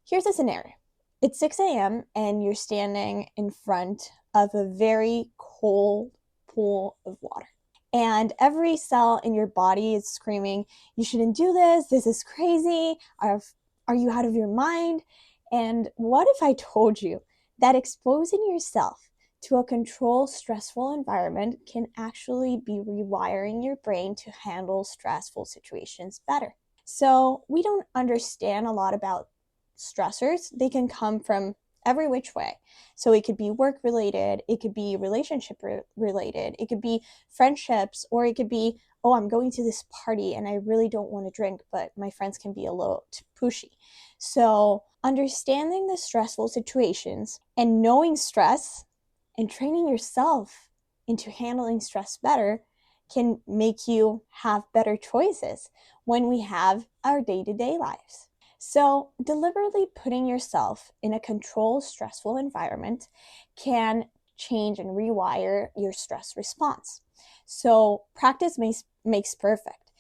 Here's a scenario. It's 6 a.m. and you're standing in front of a very cold pool of water. And every cell in your body is screaming, you shouldn't do this. This is crazy. Are you out of your mind? And what if I told you that exposing yourself to a controlled, stressful environment can actually be rewiring your brain to handle stressful situations better? So we don't understand a lot about stressors. They can come from every which way. So it could be work related, it could be relationship related, it could be friendships, or it could be, oh, I'm going to this party and I really don't want to drink, but my friends can be a little too pushy. So understanding the stressful situations and knowing stress and training yourself into handling stress better can make you have better choices when we have our day-to-day lives. So, deliberately putting yourself in a controlled, stressful environment can change and rewire your stress response. So, practice makes perfect.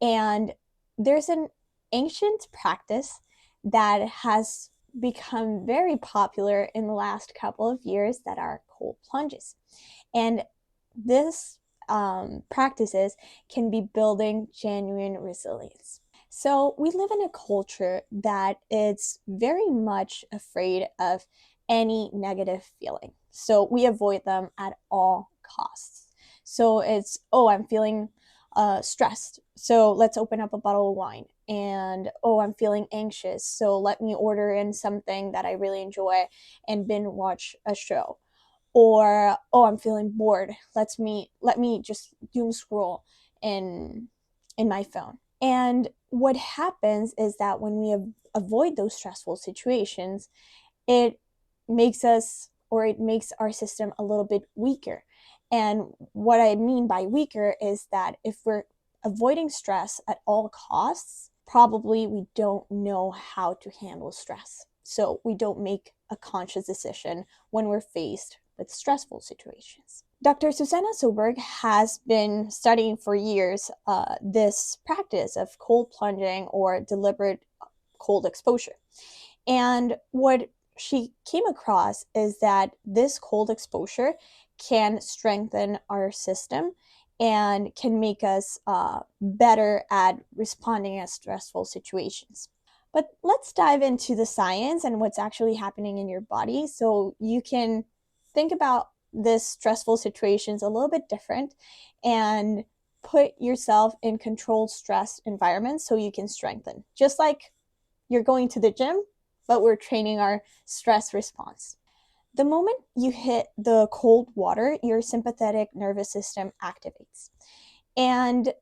And there's an ancient practice that has become very popular in the last couple of years that are cold plunges. And this practices can be building genuine resilience. So we live in a culture that is very much afraid of any negative feeling. So we avoid them at all costs. So it's, oh, I'm feeling stressed. So let's open up a bottle of wine. And, oh, I'm feeling anxious. So let me order in something that I really enjoy and binge watch a show. Or, oh, I'm feeling bored. Let me just doom scroll in my phone. And what happens is that when we avoid those stressful situations, it makes our system a little bit weaker. And what I mean by weaker is that if we're avoiding stress at all costs, probably we don't know how to handle stress. So we don't make a conscious decision when we're faced with stressful situations. Dr. Susanna Soberg has been studying for years this practice of cold plunging or deliberate cold exposure. And what she came across is that this cold exposure can strengthen our system and can make us better at responding at stressful situations. But let's dive into the science and what's actually happening in your body so you can think about this stressful situations a little bit different and put yourself in controlled stress environments so you can strengthen. Just like you're going to the gym, but we're training our stress response. The moment you hit the cold water, your sympathetic nervous system activates. And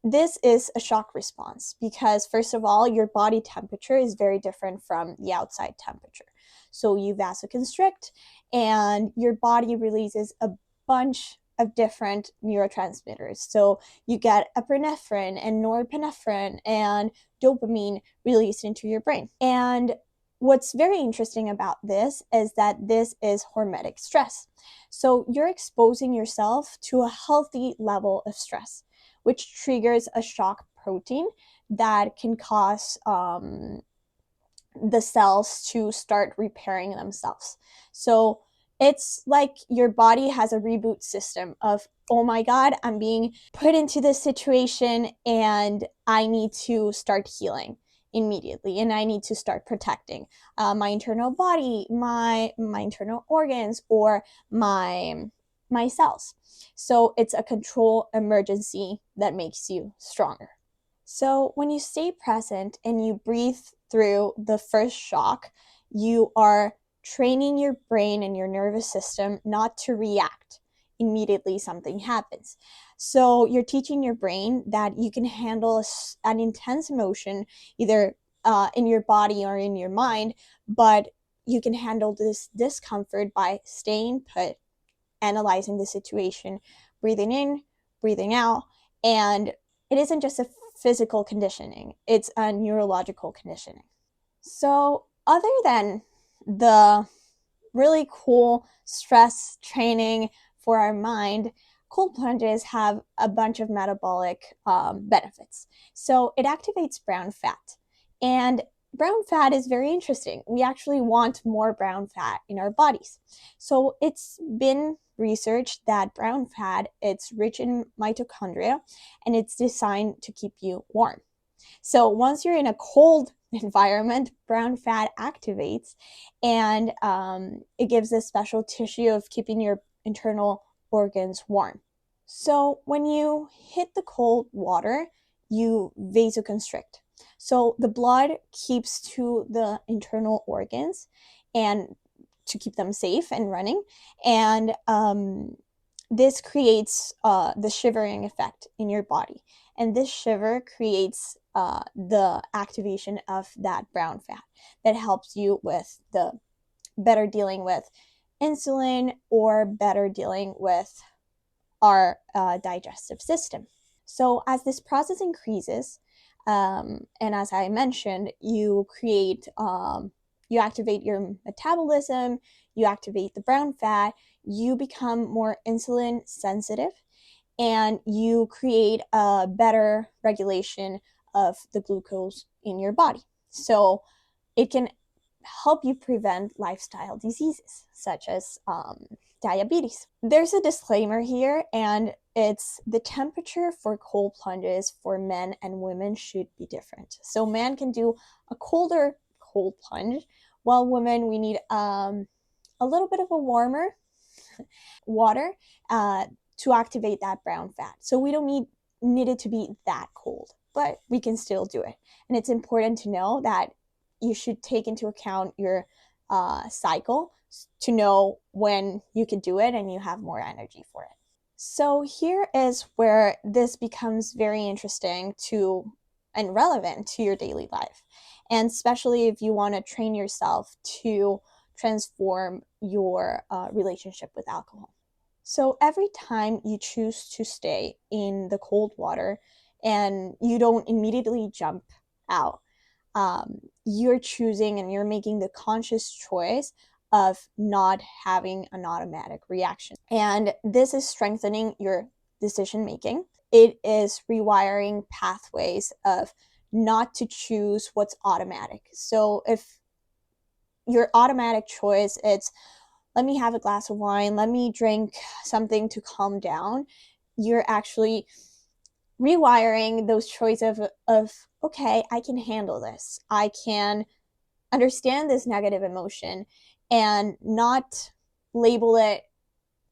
this is a shock response because, first of all, your body temperature is very different from the outside temperature. So you vasoconstrict and your body releases a bunch of different neurotransmitters. So you get epinephrine and norepinephrine and dopamine released into your brain. And what's very interesting about this is that this is hormetic stress. So you're exposing yourself to a healthy level of stress, which triggers a shock protein that can cause the cells to start repairing themselves. So it's like your body has a reboot system of, oh my God, I'm being put into this situation and I need to start healing immediately and I need to start protecting my internal body, my internal organs, or my cells. So it's a control emergency that makes you stronger. So when you stay present and you breathe through the first shock, you are training your brain and your nervous system not to react immediately something happens. So you're teaching your brain that you can handle an intense emotion either in your body or in your mind, but you can handle this discomfort by staying put, analyzing the situation, breathing in, breathing out, and it isn't just a physical conditioning, it's a neurological conditioning. So other than the really cool stress training for our mind, cold plunges have a bunch of metabolic benefits. So it activates brown fat, and brown fat is very interesting. We actually want more brown fat in our bodies. So it's been researched that brown fat, it's rich in mitochondria and it's designed to keep you warm. So once you're in a cold environment, brown fat activates and it gives this special tissue of keeping your internal organs warm. So when you hit the cold water, you vasoconstrict. So the blood keeps to the internal organs and to keep them safe and running. And this creates the shivering effect in your body. And this shiver creates the activation of that brown fat that helps you with the better dealing with insulin or better dealing with our digestive system. So as this process increases, and as I mentioned, you activate your metabolism, you activate the brown fat, you become more insulin sensitive, and you create a better regulation of the glucose in your body. So it can help you prevent lifestyle diseases such as diabetes. There's a disclaimer here, and it's the temperature for cold plunges for men and women should be different. So men can do a colder cold plunge, while women, we need a little bit of a warmer water to activate that brown fat. So we don't need it to be that cold, but we can still do it. And it's important to know that you should take into account your cycle to know when you can do it and you have more energy for it. So here is where this becomes very interesting to and relevant to your daily life. And especially if you want to train yourself to transform your relationship with alcohol. So every time you choose to stay in the cold water and you don't immediately jump out, you're choosing and you're making the conscious choice of not having an automatic reaction. And this is strengthening your decision making. It is rewiring pathways of not to choose what's automatic. So if your automatic choice, it's let me have a glass of wine, let me drink something to calm down, you're actually rewiring those choices of okay, I can handle this. I can understand this negative emotion and not label it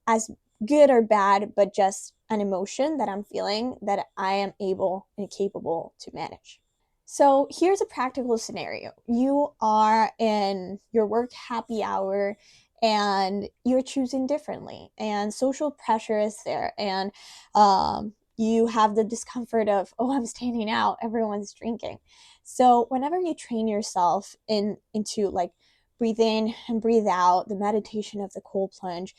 as good or bad, but just an emotion that I'm feeling that I am able and capable to manage. So here's a practical scenario. You are in your work happy hour and you're choosing differently, and social pressure is there, and you have the discomfort of, oh, I'm standing out, everyone's drinking. So whenever you train yourself into like breathe in and breathe out, the meditation of the cold plunge,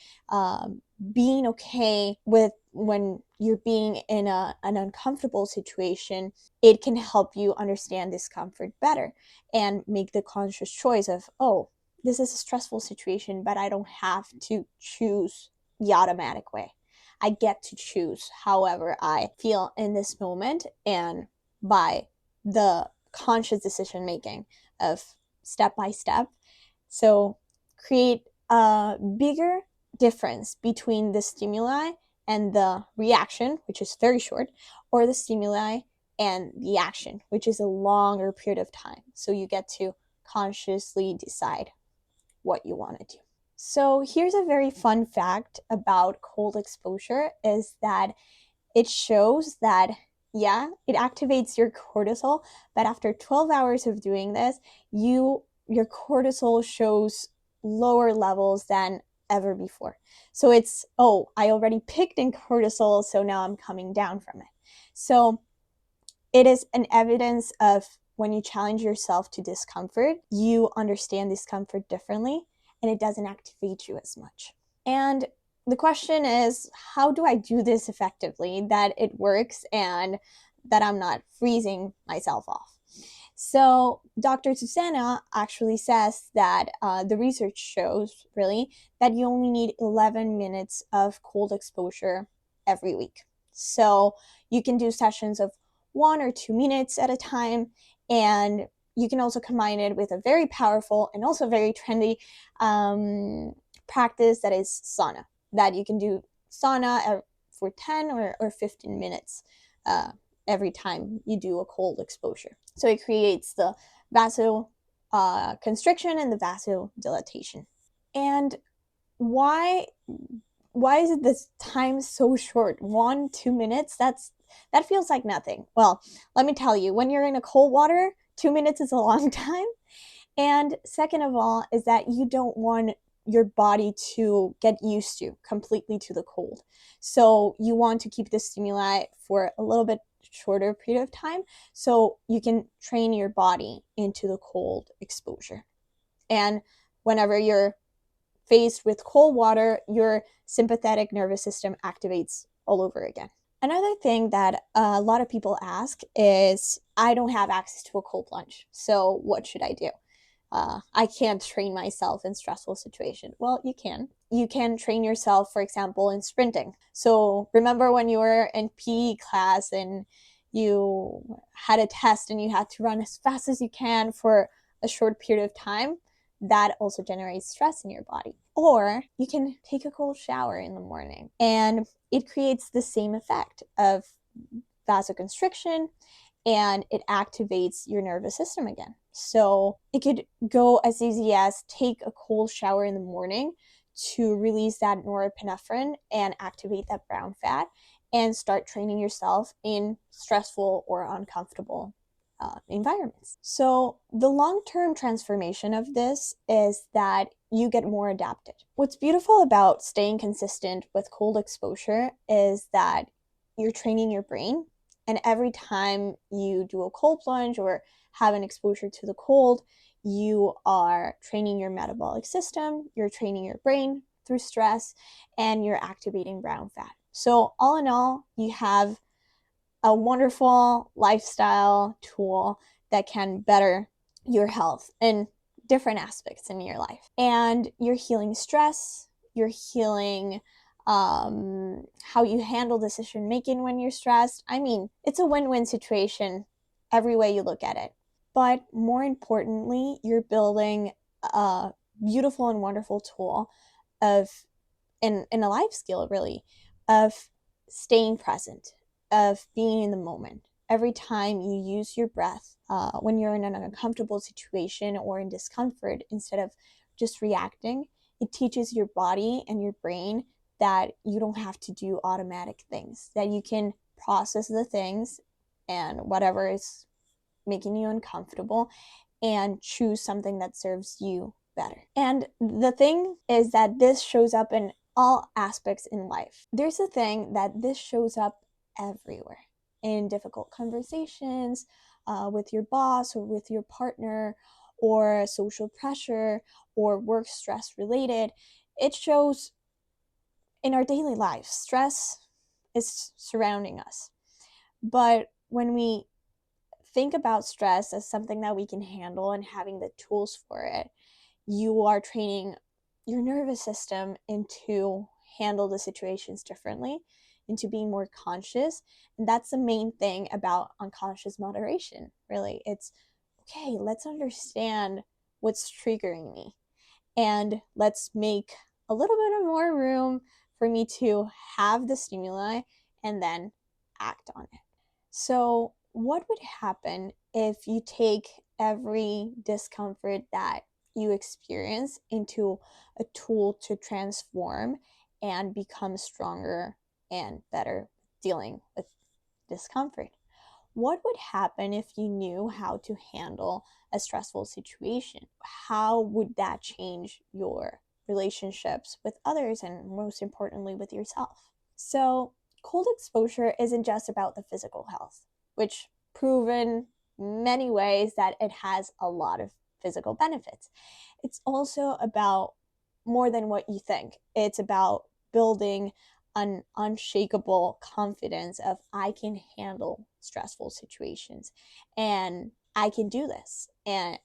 being okay with when you're being in an uncomfortable situation, it can help you understand discomfort better and make the conscious choice of, oh, this is a stressful situation, but I don't have to choose the automatic way. I get to choose however I feel in this moment, and by the conscious decision making of step by step. So create a bigger difference between the stimuli and the reaction, which is very short, or the stimuli and the action, which is a longer period of time. So you get to consciously decide what you want to do. So here's a very fun fact about cold exposure is that it shows that, yeah, it activates your cortisol, but after 12 hours of doing this, your cortisol shows lower levels than ever before. So it's, oh, I already picked in cortisol, so now I'm coming down from it. So it is an evidence of when you challenge yourself to discomfort, you understand discomfort differently and it doesn't activate you as much. And the question is, how do I do this effectively that it works and that I'm not freezing myself off? So Dr. Susanna actually says that the research shows really that you only need 11 minutes of cold exposure every week. So you can do sessions of 1 or 2 minutes at a time, and you can also combine it with a very powerful and also very trendy practice that is sauna, that you can do sauna for 10 or 15 minutes every time you do a cold exposure. So it creates the vasoconstriction and the vasodilatation. And why is it this time so short? 1-2 minutes? That feels like nothing. Well, let me tell you, when you're in a cold water, 2 minutes is a long time. And second of all is that you don't want your body to get used to completely to the cold. So you want to keep the stimuli for a little bit shorter period of time so you can train your body into the cold exposure. And whenever you're faced with cold water, your sympathetic nervous system activates all over again. Another thing that a lot of people ask is, I don't have access to a cold plunge, so what should I do? I can't train myself in stressful situations. Well, you can. You can train yourself, for example, in sprinting. So remember when you were in PE class and you had a test and you had to run as fast as you can for a short period of time? That also generates stress in your body. Or you can take a cold shower in the morning, and it creates the same effect of vasoconstriction, and it activates your nervous system again. So it could go as easy as take a cold shower in the morning to release that norepinephrine and activate that brown fat and start training yourself in stressful or uncomfortable environments. So the long-term transformation of this is that you get more adapted. What's beautiful about staying consistent with cold exposure is that you're training your brain, and every time you do a cold plunge or have an exposure to the cold, you are training your metabolic system, you're training your brain through stress, and you're activating brown fat. So all in all, you have a wonderful lifestyle tool that can better your health in different aspects in your life. And you're healing stress, you're healing how you handle decision making when you're stressed. I mean, it's a win-win situation every way you look at it. But more importantly, you're building a beautiful and wonderful tool of, in a life skill really, of staying present, of being in the moment. Every time you use your breath when you're in an uncomfortable situation or in discomfort, instead of just reacting, it teaches your body and your brain that you don't have to do automatic things, that you can process the things and whatever is making you uncomfortable and choose something that serves you better. And the thing is that this shows up in all aspects in life. There's a thing that this shows up everywhere, in difficult conversations with your boss or with your partner, or social pressure or work stress related. It shows in our daily lives. Stress is surrounding us. But when we think about stress as something that we can handle and having the tools for it, you are training your nervous system into handle the situations differently, into being more conscious. And that's the main thing about unconscious moderation, really. It's, okay, let's understand what's triggering me, and let's make a little bit of more room for me to have the stimuli and then act on it. So what would happen if you take every discomfort that you experience into a tool to transform and become stronger and better dealing with discomfort? What would happen if you knew how to handle a stressful situation? How would that change your relationships with others and, most importantly, with yourself? So cold exposure isn't just about the physical health, which proven many ways that it has a lot of physical benefits. It's also about more than what you think. It's about building an unshakable confidence of, I can handle stressful situations and I can do this. And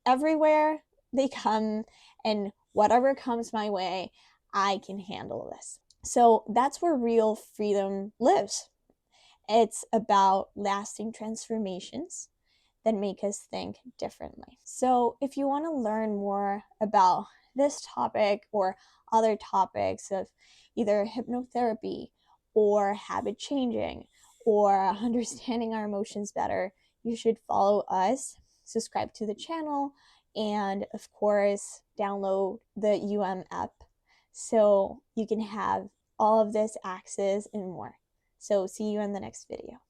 everywhere they come and whatever comes my way, I can handle this. So that's where real freedom lives. It's about lasting transformations that make us think differently. So if you want to learn more about this topic or other topics of either hypnotherapy or habit changing or understanding our emotions better, you should follow us, subscribe to the channel, and of course, download the app so you can have all of this access and more. So see you in the next video.